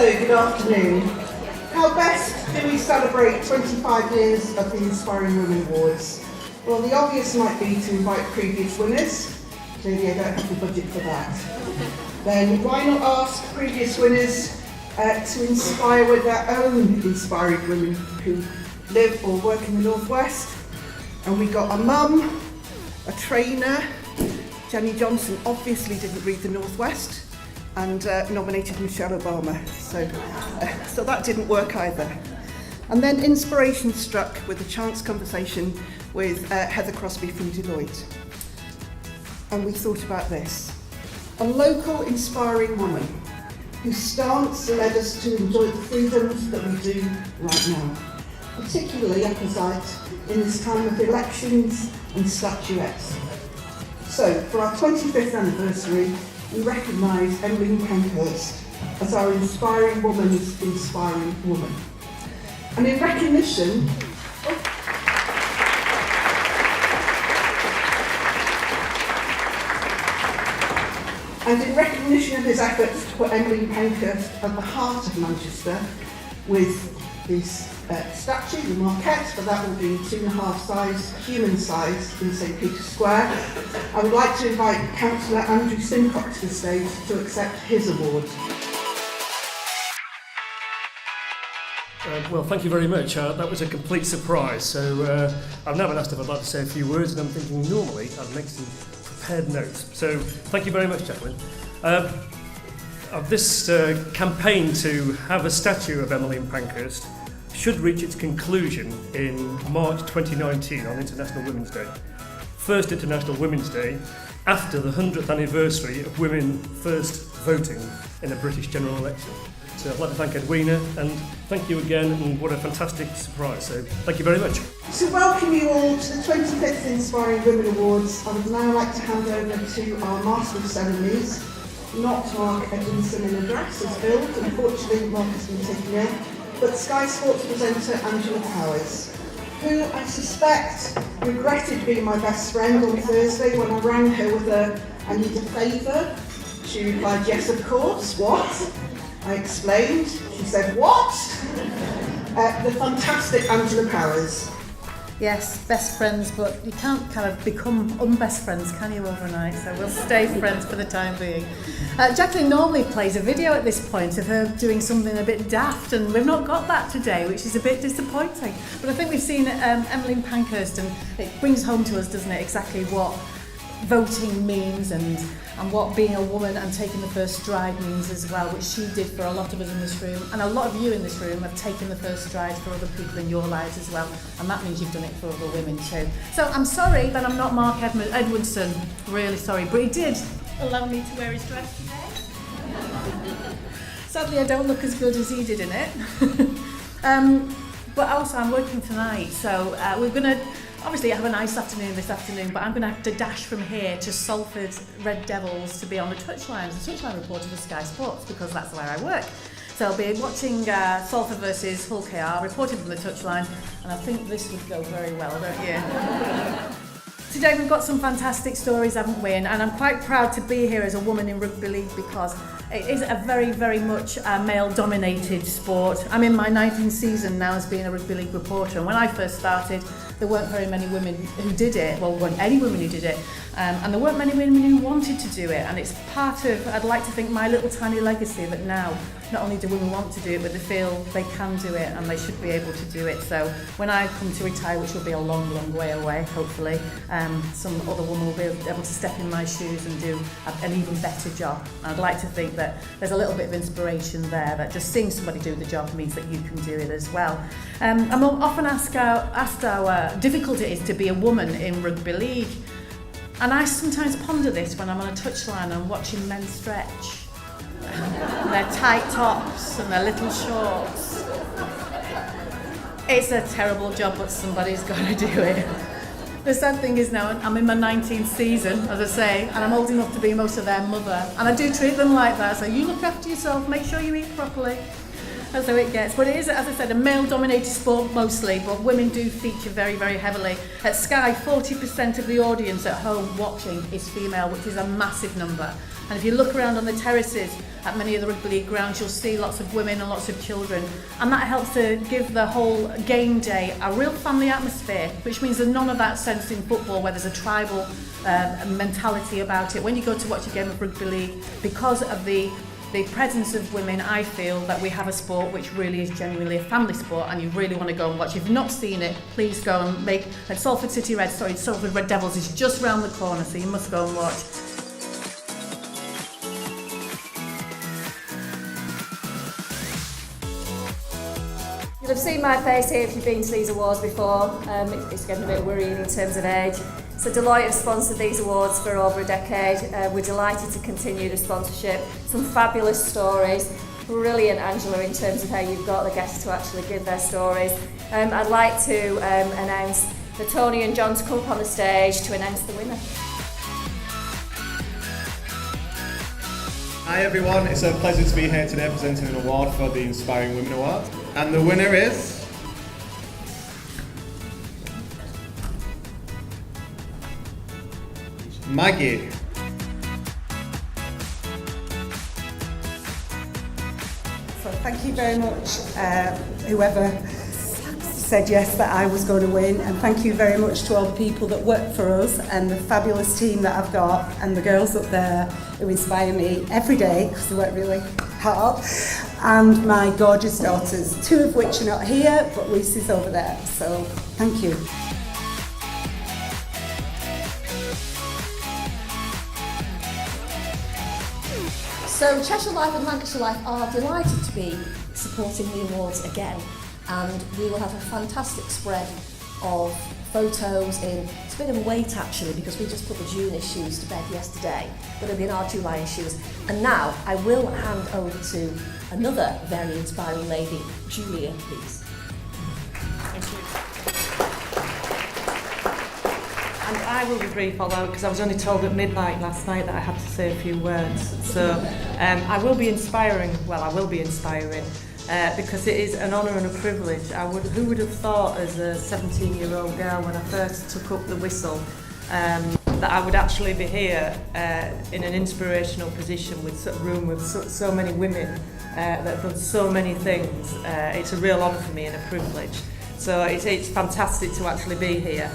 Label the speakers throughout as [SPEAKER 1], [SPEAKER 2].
[SPEAKER 1] So, good afternoon. How best do we celebrate 25 years of the Inspiring Women Awards? Well, the obvious might be to invite previous winners. Clearly I don't have the budget for that. Then why not ask previous winners to inspire with their own inspiring women who live or work in the Northwest? And we got a mum, a trainer. Jenny Johnson obviously didn't read the Northwest and nominated Michelle Obama, so that didn't work either. And then inspiration struck with a chance conversation with Heather Crosby from Deloitte. And we thought about this. A local inspiring woman whose stance led us to enjoy the freedoms that we do right now, particularly opposite in this time of elections and statuettes. So, for our 25th anniversary, we recognise Emmeline Pankhurst as our inspiring woman's inspiring woman. And in recognition, of his efforts to put Emmeline Pankhurst at the heart of Manchester with this statue, the maquette, but that will be 2.5 size, human size, in St Peter's Square, I would like to invite Councillor Andrew Simcox to the stage to accept his award.
[SPEAKER 2] Well, thank you very much. That was a complete surprise. So I've never asked if I'd like to say a few words, and I'm thinking normally I'd make some prepared notes. So thank you very much, Jacqueline. Of this campaign to have a statue of Emmeline Pankhurst should reach its conclusion in March 2019 on International Women's Day. First International Women's Day after the 100th anniversary of women first voting in a British general election. So I'd like to thank Edwina, and thank you again, and what a fantastic surprise. So thank you very much.
[SPEAKER 1] To welcome you all to the 25th Inspiring Women Awards, I would now like to hand over to our Master of Ceremonies, not Mark Edmondson in a dress as billed, unfortunately Mark has been taken ill, but Sky Sports presenter Angela Powers, who I suspect regretted being my best friend on Thursday when I rang her with I need a favour. She replied, yes of course, what? I explained, she said, what? The fantastic Angela Powers.
[SPEAKER 3] Yes, best friends, but you can't kind of become unbest friends, can you, overnight? So we'll stay friends for the time being. Jacqueline normally plays a video at this point of her doing something a bit daft, and we've not got that today, which is a bit disappointing. But I think we've seen Emmeline Pankhurst, and it brings home to us, doesn't it, exactly what voting means and what being a woman and taking the first stride means as well, which she did for a lot of us in this room, and a lot of you in this room have taken the first strides for other people in your lives as well, and that means you've done it for other women too. So I'm sorry that I'm not Mark Edwardson, really sorry, but he did allow me to wear his dress today. Sadly I don't look as good as he did in it. But also I'm working tonight, so we're going to obviously have a nice afternoon this afternoon, but I'm going to have to dash from here to Salford Red Devils to be on the touchlines. The touchline reporter for Sky Sports, because that's where I work. So I'll be watching Salford versus Hull KR, reporting from the touchline, and I think this would go very well, don't you? Today we've got some fantastic stories, haven't we? And I'm quite proud to be here as a woman in rugby league, because it is a very, very much male-dominated sport. I'm in my 19th season now as being a rugby league reporter, and when I first started, there weren't very many women who did it. Well, there weren't any women who did it, and there weren't many women who wanted to do it. And it's part of, I'd like to think, my little tiny legacy that now not only do women want to do it, but they feel they can do it and they should be able to do it. So when I come to retire, which will be a long, long way away, hopefully, some other woman will be able to step in my shoes and do an even better job. And I'd like to think that there's a little bit of inspiration there, that just seeing somebody do the job means that you can do it as well. I'm often asked how difficult it is to be a woman in rugby league. And I sometimes ponder this when I'm on a touchline and watching men stretch. And their tight tops and their little shorts. It's a terrible job, but somebody's got to do it. The sad thing is now I'm in my 19th season, as I say, and I'm old enough to be most of their mother. And I do treat them like that, so you look after yourself, make sure you eat properly. That's how it gets. But it is, as I said, a male-dominated sport mostly, but women do feature very, very heavily. At Sky, 40% of the audience at home watching is female, which is a massive number. And if you look around on the terraces at many of the rugby league grounds, you'll see lots of women and lots of children. And that helps to give the whole game day a real family atmosphere, which means there's none of that sense in football where there's a tribal mentality about it. When you go to watch a game of rugby league, because of the presence of women, I feel that we have a sport which really is genuinely a family sport, and you really want to go and watch. If you've not seen it, please go and Salford Red Devils is just round the corner, so you must go and watch.
[SPEAKER 4] You'll have seen my face here if you've been to these awards before. It's getting a bit worrying in terms of age. So Deloitte have sponsored these awards for over a decade. We're delighted to continue the sponsorship. Some fabulous stories. Brilliant, Angela, in terms of how you've got the guests to actually give their stories. I'd like to announce the Tony and John to come up on the stage to announce the winner.
[SPEAKER 5] Hi everyone, it's a pleasure to be here today presenting an award for the Inspiring Women Award. And the winner is... Maggie.
[SPEAKER 6] So thank you very much, whoever said yes that I was going to win, and thank you very much to all the people that work for us and the fabulous team that I've got and the girls up there who inspire me every day because they work really hard, and my gorgeous daughters, 2 of which are not here, but Lucy's over there, so thank you.
[SPEAKER 7] So Cheshire Life and Lancashire Life are delighted to be supporting the awards again, and we will have a fantastic spread of photos in, it's a bit of a wait actually because we just put the June issues to bed yesterday, but it'll be in our July issues. And now I will hand over to another very inspiring lady, Julia, please.
[SPEAKER 8] Thank you. And I will be brief, although, because I was only told at midnight last night that I had to say a few words. So I will be inspiring, because it is an honour and a privilege. Who would have thought as a 17-year-old girl when I first took up the whistle that I would actually be here in an inspirational position with a room with so many women that have done so many things. It's a real honour for me and a privilege. So it's fantastic to actually be here.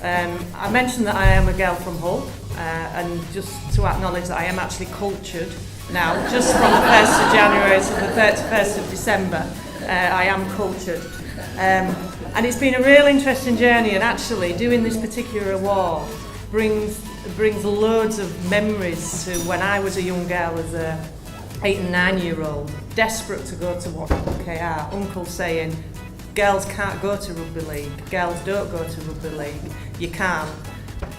[SPEAKER 8] I mentioned that I am a girl from Hull, and just to acknowledge that I am actually cultured now, just from the 1st of January to the 31st of December, I am cultured. And it's been a real interesting journey, and actually doing this particular award brings loads of memories to when I was a young girl as a 8 and 9-year-old, desperate to go to watch KR, uncle saying, girls can't go to rugby league, girls don't go to rugby league, you can't.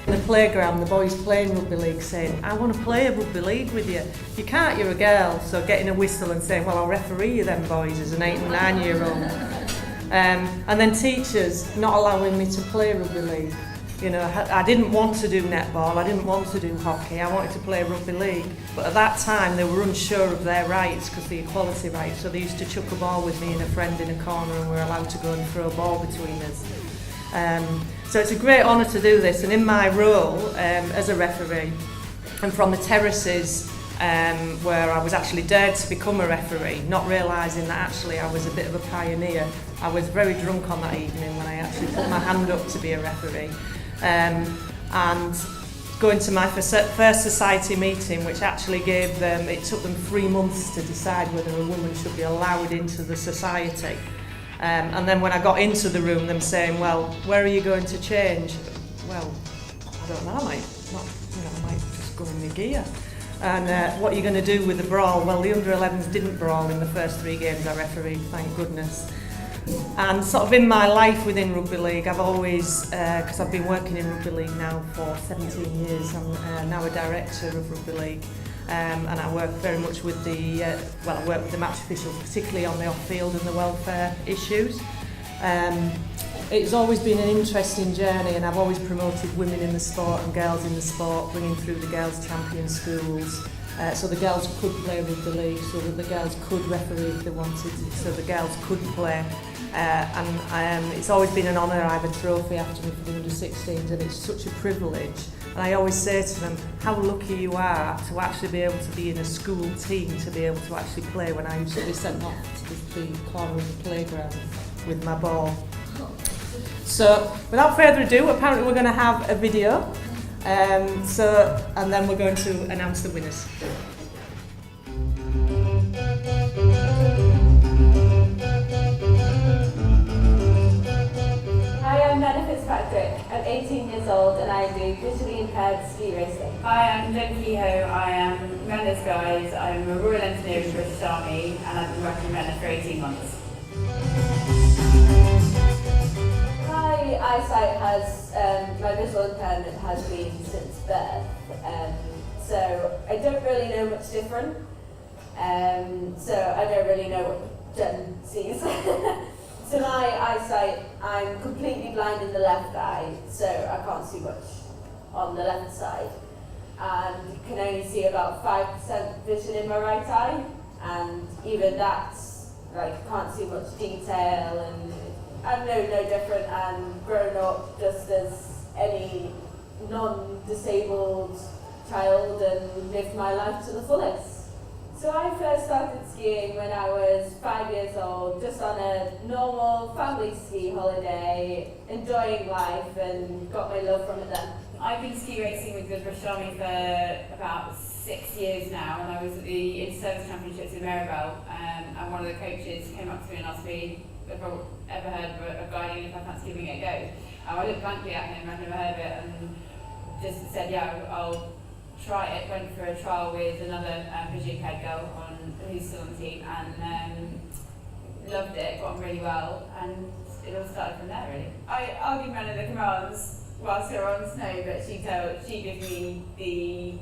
[SPEAKER 8] In the playground, the boys playing rugby league saying, I want to play a rugby league with you. You can't, you're a girl. So getting a whistle and saying, well, I'll referee you then, boys, as an 8 and 9-year-old. And then teachers not allowing me to play rugby league. You know, I didn't want to do netball, I didn't want to do hockey, I wanted to play rugby league. But at that time, they were unsure of their rights, because the equality rights, so they used to chuck a ball with me and a friend in a corner, and we were allowed to go and throw a ball between us. So it's a great honour to do this, and in my role as a referee, and from the terraces where I was actually dared to become a referee, not realising that actually I was a bit of a pioneer. I was very drunk on that evening when I actually put my hand up to be a referee. And going to my first society meeting, which actually gave them, it took them 3 months to decide whether a woman should be allowed into the society. And then when I got into the room, them saying, well, where are you going to change? Well, I don't know, I might just go in my gear. And what are you going to do with the brawl? Well, the under-11s didn't brawl in the first 3 games I refereed, thank goodness. And sort of in my life within rugby league, I've always, because I've been working in rugby league now for 17 years, I'm now a director of rugby league, and I work very much with I work with the match officials, particularly on the off-field and the welfare issues. It's always been an interesting journey, and I've always promoted women in the sport and girls in the sport, bringing through the girls' champion schools, so the girls could play with the league, so that the girls could referee if they wanted, so the girls could play. It's always been an honour. I have a trophy after me for the under-16s, and it's such a privilege. And I always say to them how lucky you are to actually be able to be in a school team, to be able to actually play, when I used to be sent off to the corner of the playground with my ball. So without further ado, apparently we're going to have a video, and then we're going to announce the winners.
[SPEAKER 9] I'm 18 years old and I do visually impaired ski racing.
[SPEAKER 10] Hi, I'm Jen Kehoe. I am Mendes Guys. I'm a Royal Engineer in the British Army and I've been working in Mendes for 18 months.
[SPEAKER 9] My eyesight my visual impairment has been since birth. So I don't really know much different. So I don't really know what Jen sees. So my eyesight, I'm completely blind in the left eye, so I can't see much on the left side. And can only see about 5% vision in my right eye, and even that's, like, can't see much detail, and I'm no different and grown up just as any non-disabled child and lived my life to the fullest. So I first started skiing when I was 5 years old, just on a normal family ski holiday, enjoying life, and got my love from it then.
[SPEAKER 10] I've been ski racing with the British Army for about 6 years now, and I was at the Inter-Service Championships in Maribel, and one of the coaches came up to me and asked me if I'd ever heard of guiding and if I fancied giving it a go. I looked blankly at him, I'd never heard of it, and just said, yeah, I'll try it. Went for a trial with another visually impaired girl who's still on the team, and loved it, got on really well, and it all started from there really. I'll give Menna the commands whilst we're on snow, but she gives me the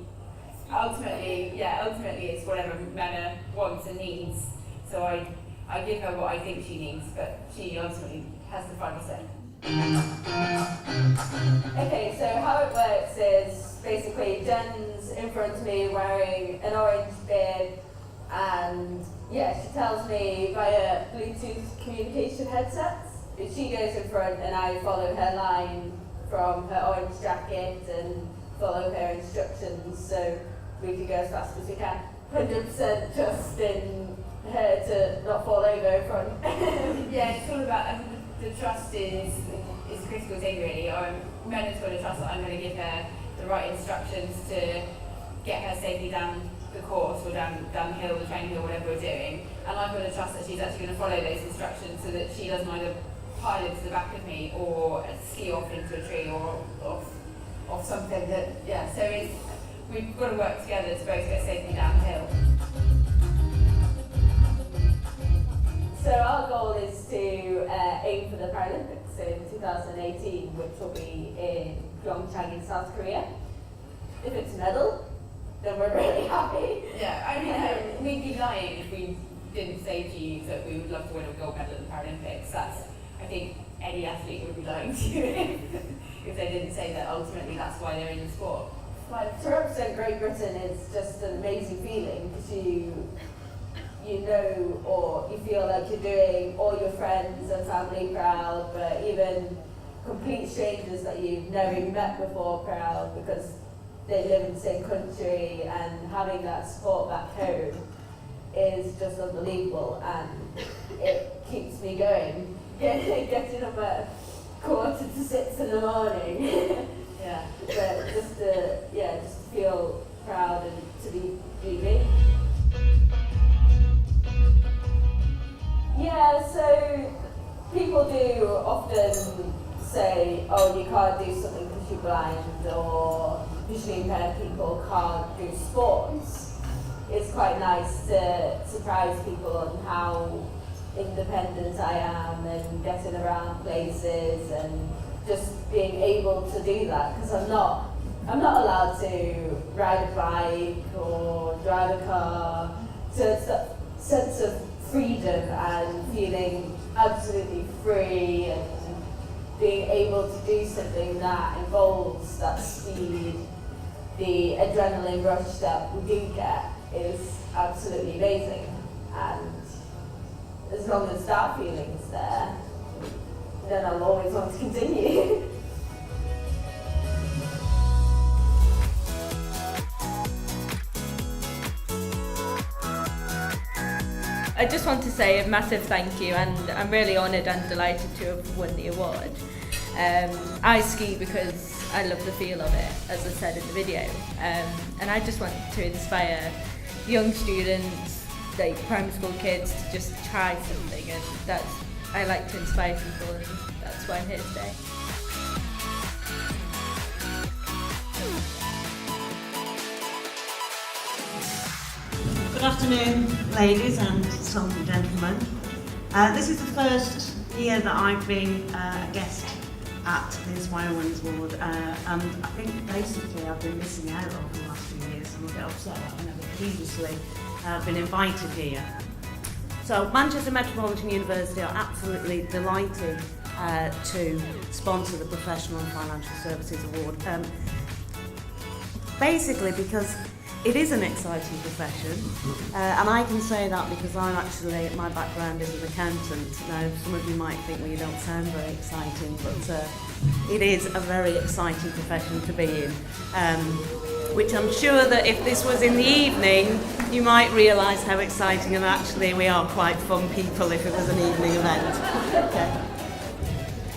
[SPEAKER 10] ultimately it's whatever Menna wants and needs. So I give her what I think she needs, but she ultimately has the final say.
[SPEAKER 9] Okay, so how it works is basically Jen's in front of me wearing an orange beard, and yeah, she tells me via Bluetooth communication headsets. She goes in front and I follow her line from her orange jacket and follow her instructions so we can go as fast as we can. 100% trust in her to not fall over in front.
[SPEAKER 10] Yeah, it's all about the trust is a critical thing really. Menna's got to trust that I'm going to give her the right instructions to get her safely down the course or down the hill, the training hill, whatever we're doing. And I've got to trust that she's actually going to follow those instructions so that she doesn't either pilot to the back of me or ski off into a tree or off something that, yeah, so we've got to work together to both get safely down the hill.
[SPEAKER 9] So our goal is to aim for the Paralympics in 2018, which will be in Pyeongchang in South Korea. If it's a medal, then we're really happy.
[SPEAKER 10] Yeah, I mean, we'd be lying if we didn't say to you that we would love to win a gold medal at the Paralympics. I think any athlete would be lying to you if they didn't say that ultimately that's why they're in the sport.
[SPEAKER 9] Like, to represent Great Britain is just an amazing feeling because you know, or you feel like you're doing all your friends and family proud, but even complete strangers that you've never even met before proud because they live in the same country, and having that support back home is just unbelievable, and it keeps me going. Getting up at 5:45 in the morning. Yeah, but just to feel proud and to be me. Yeah, so people do often say, oh, you can't do something because you're blind, or visually impaired people can't do sports. It's quite nice to surprise people on how independent I am and getting around places and just being able to do that, because I'm not allowed to ride a bike or drive a car. So it's that sense of freedom and feeling absolutely free and being able to do something that involves that speed the adrenaline rush that we do get is absolutely amazing. And as long as that feeling's there, then I'll always want to continue.
[SPEAKER 11] I just want to say a massive thank you, and I'm really honoured and delighted to have won the award. I ski because I love the feel of it, as I said in the video, and I just want to inspire young students, like primary school kids, to just try something, and I like to inspire people, and that's why I'm here today.
[SPEAKER 12] Good afternoon, ladies and some gentlemen. This is the first year that I've been a guest at the Inspire Women's Award, and I think basically I've been missing out over the last few years. I'm a bit upset that I've never previously been invited here. So Manchester Metropolitan University are absolutely delighted to sponsor the Professional and Financial Services Award. Basically because it is an exciting profession, and I can say that because my background is an accountant. Now, some of you might think, well, you don't sound very exciting, but it is a very exciting profession to be in, which I'm sure that if this was in the evening, you might realise how exciting, and actually we are quite fun people if it was an evening event. Okay.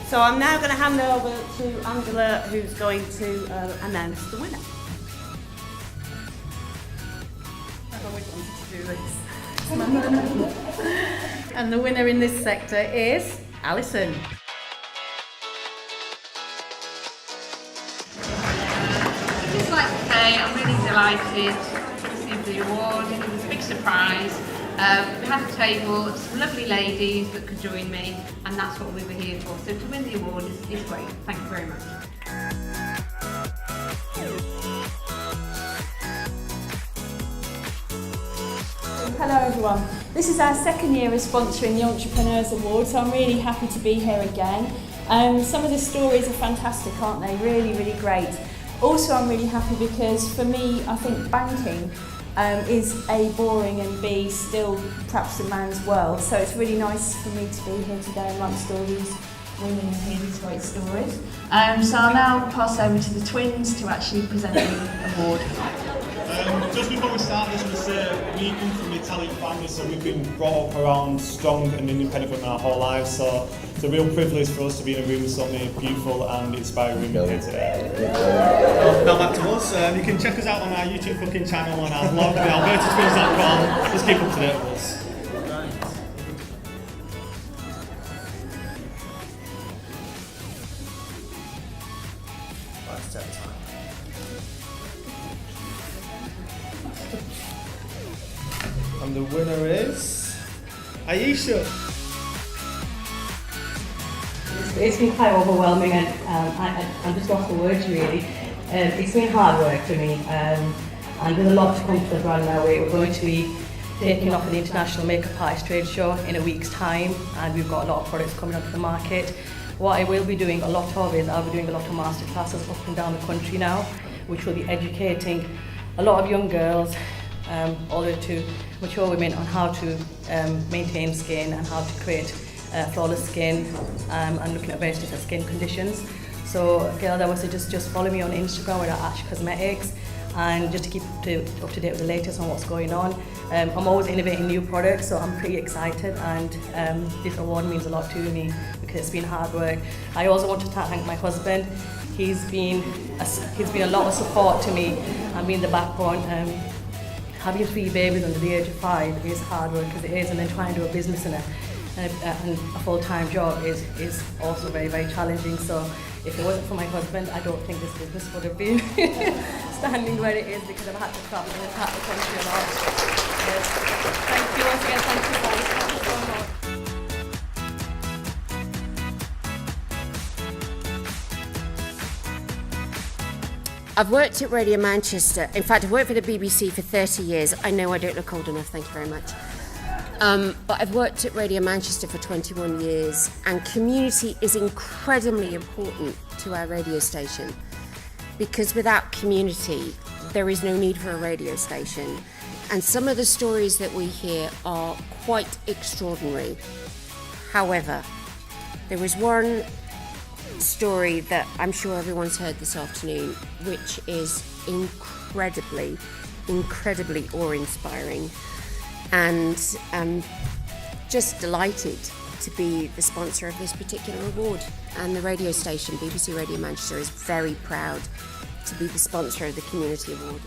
[SPEAKER 12] So I'm now going to hand over to Angela, who's going to announce the winner.
[SPEAKER 3] And the winner in this sector is Alison.
[SPEAKER 10] I'd just like to say I'm really delighted to receive the award. It was a big surprise. We had a table of some lovely ladies that could join me, and that's what we were here for. So to win the award is great. Thank you very much.
[SPEAKER 13] Hello everyone. This is our second year of sponsoring the Entrepreneurs Award, so I'm really happy to be here again. Some of the stories are fantastic, aren't they? Really, really great. Also, I'm really happy because for me, I think banking is A, boring, and B, still perhaps a man's world. So it's really nice for me to be here today amongst all these women and hear these great stories. So I'll now pass over to the twins to actually present the award.
[SPEAKER 5] Just before we start, this was we come from an Italian family, so we've been brought up around strong and independent women our whole lives. So it's a real privilege for us to be in a room with so many beautiful and inspiring women here today. Now back to us. You can check us out on our YouTube cooking channel and our blog, albertatwins.com. Just keep up to date with us. And the winner is Aisha.
[SPEAKER 14] It's been quite overwhelming, and I'm just lost for words really. It's been hard work for me, and there's a lot to come to the brand now. We're going to be taking off at the International Makeup Artist Trade Show in a week's time, and we've got a lot of products coming onto the market. What I will be doing a lot of is I'll be doing a lot of masterclasses up and down the country now, which will be educating a lot of young girls, all the way to mature women, on how to maintain skin and how to create flawless skin, and looking at various different skin conditions. So girls, I would say just follow me on Instagram with Ash Cosmetics, and just to keep up to date with the latest on what's going on. I'm always innovating new products, so I'm pretty excited, and this award means a lot to me because it's been hard work. I also want to thank my husband. He's been a lot of support to me and been the backbone. Having 3 babies under the age of 5 is hard work, because it is, and then trying to do a business and a full-time job is also very, very challenging. So if it wasn't for my husband, I don't think this business would have been standing where it is, because I've had to travel and attack the country a lot. Yes. Thank you once again, thank you guys, thank you so much.
[SPEAKER 15] I've worked at Radio Manchester. In fact, I've worked for the BBC for 30 years. I know I don't look old enough, thank you very much. But I've worked at Radio Manchester for 21 years, and community is incredibly important to our radio station, because without community, there is no need for a radio station. And some of the stories that we hear are quite extraordinary. However, there was one story that I'm sure everyone's heard this afternoon, which is incredibly awe-inspiring, and I'm just delighted to be the sponsor of this particular award. And the radio station, BBC Radio Manchester, is very proud to be the sponsor of the Community Award.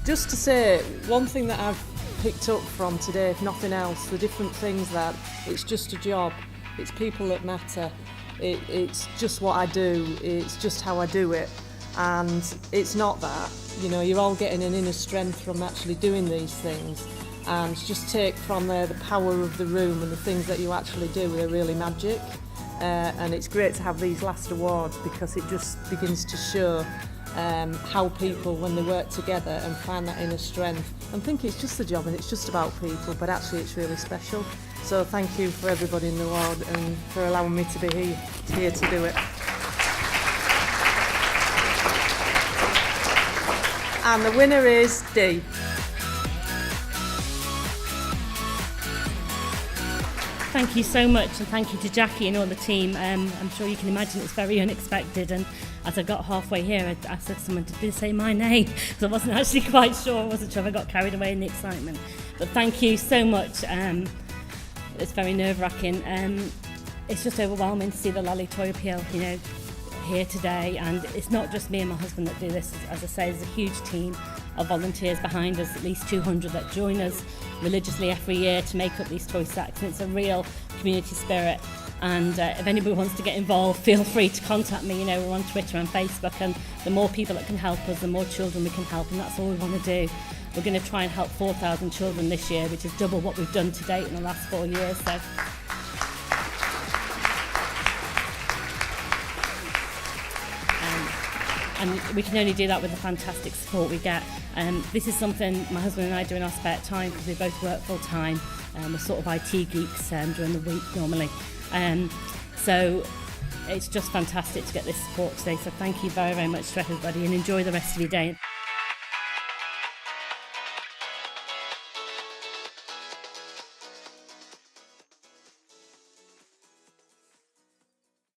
[SPEAKER 8] Just to say, one thing that I've picked up from today, if nothing else, the different things that it's just a job, it's people that matter, it's just what I do, it's just how I do it, and it's not that. You know, you're all getting an inner strength from actually doing these things, and just take from there the power of the room, and the things that you actually do are really magic. And it's great to have these last awards because it just begins to show how people, when they work together and find that inner strength, and think it's just a job and it's just about people, but actually it's really special. So thank you for everybody in the ward and for allowing me to be here to do it. And the winner is D.
[SPEAKER 16] Thank you so much, and thank you to Jackie and all the team. I'm sure you can imagine it's very unexpected, and as I got halfway here I said to someone, did they say my name? So I wasn't actually quite sure, I wasn't sure if I got carried away in the excitement. But thank you so much. It's very nerve-wracking. It's just overwhelming to see the Lally Toy Appeal, you know, here today, and it's not just me and my husband that do this. As I say, there's a huge team of volunteers behind us, at least 200 that join us religiously every year to make up these toy sacks, and it's a real community spirit. And if anybody wants to get involved, feel free to contact me. You know, we're on Twitter and Facebook, and the more people that can help us, the more children we can help, and that's all we want to do. We're going to try and help 4,000 children this year, which is double what we've done to date in the last 4 years. So. And we can only do that with the fantastic support we get. This is something my husband and I do in our spare time because we both work full time. We're sort of IT geeks during the week normally. So it's just fantastic to get this support today. So thank you very, very much to everybody, and enjoy the rest of your day.